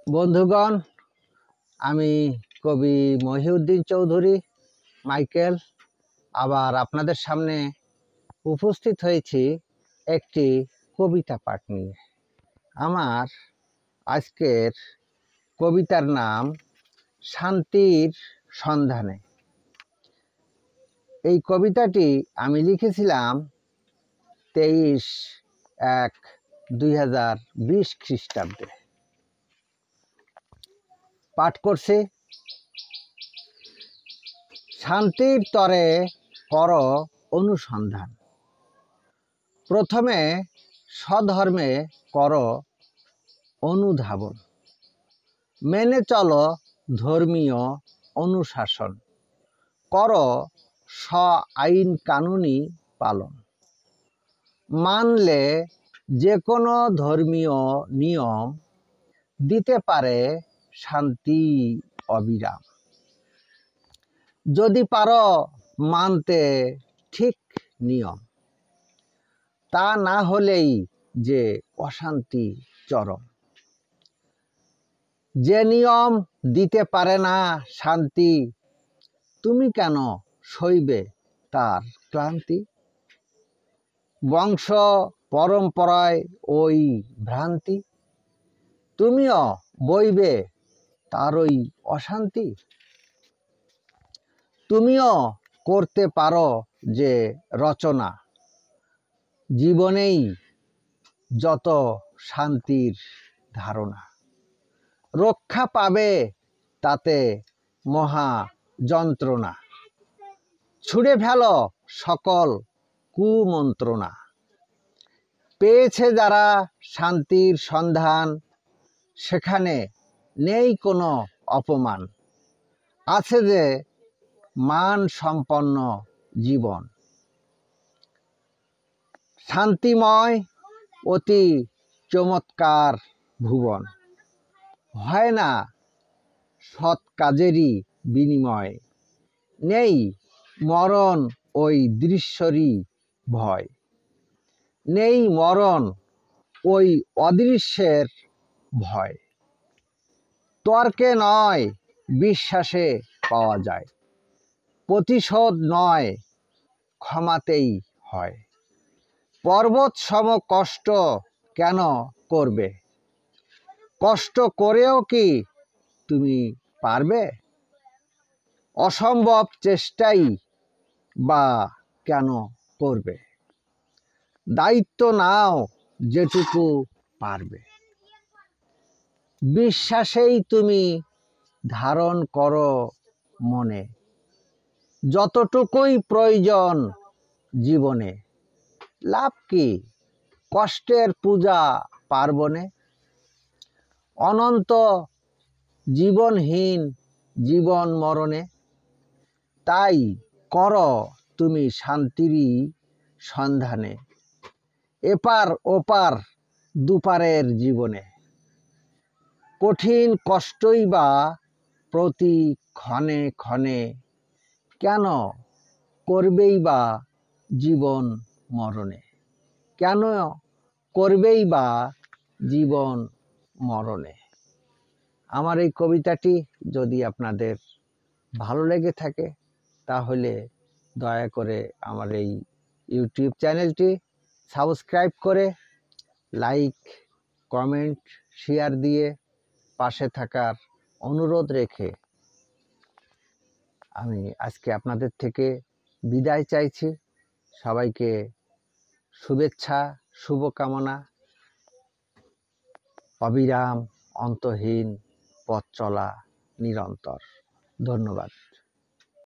বন্ধুগণ, আমি কবি মহিউদ্দিন চৌধুরী মাইকেল আবার আপনাদের সামনে উপস্থিত হয়েছি একটি কবিতা পাঠ নিয়ে। আমার আজকের কবিতার নাম শান্তির সন্ধানে। এই কবিতাটি আমি লিখেছিলাম 23/1/2020 খ্রিস্টাব্দে। পাঠ করছি। শান্তির তরে কর অনুসন্ধান, প্রথমে স্বধর্মে কর অনুধাবন, মেনে চলো ধর্মীয় অনুশাসন, কর স্ব আইন কানুনি পালন, মানলে যে কোনো ধর্মীয় নিয়ম দিতে পারে শান্তি অবিরাম। যদি পারো মানতে ঠিক নিয়ম, তা না হলেই যে অশান্তি চরম। যে নিয়ম দিতে পারে না শান্তি, তুমি কেন সইবে তার ক্লান্তি? বংশ পরম্পরায় ওই ভ্রান্তি, তুমিও বইবে তারই অশান্তি। তুমিও করতে পারো যে রচনা, জীবনেই যত শান্তির ধারণা। রক্ষা পাবে তাতে মহা যন্ত্রণা, ছুঁড়ে ফেলো সকল কুমন্ত্রণা। পেয়েছে যারা শান্তির সন্ধান, সেখানে নেই কোনো অপমান, আছে যে মান সম্পন্ন জীবন। শান্তিময় অতি চমৎকার ভুবন, হয় না সৎ কাজেরই বিনিময়। নেই মরণ ওই দৃশ্যরই ভয়, নেই মরণ ওই অদৃশ্যের ভয়। তর্কে নয় বিশ্বাসে পাওয়া যায়, প্রতিশোধ নয় ক্ষমাতেই হয়। পর্বত সম কষ্ট কেন করবে, কষ্ট করেও কি তুমি পারবে? অসম্ভব চেষ্টাই বা কেন করবে? দায়িত্ব নাও যেটুকু পারবে, বিশ্বাসেই তুমি ধারণ করো মনে, যতটুকুই প্রয়োজন জীবনে। লাভ কি কষ্টের পূজা পার্বণে? অনন্ত জীবনহীন জীবন মরণে। তাই করো তুমি শান্তিরই সন্ধানে, এপার ওপার দুপারের জীবনে। কঠিন কষ্টই বা প্রতি ক্ষণে ক্ষণে, কেন করবেই বা জীবন মরণে? কেন করবেই বা জীবন মরণে? আমার এই কবিতাটি যদি আপনাদের ভালো লেগে থাকে, তাহলে দয়া করে আমার এই ইউটিউব চ্যানেলটি সাবস্ক্রাইব করে লাইক, কমেন্ট, শেয়ার দিয়ে পাশে থাকার অনুরোধ রেখে আমি আজকে আপনাদের থেকে বিদায় চাইছি। সবাইকে শুভেচ্ছা, শুভকামনা। অবিরাম অন্তহীন পথ চলা নিরন্তর। ধন্যবাদ।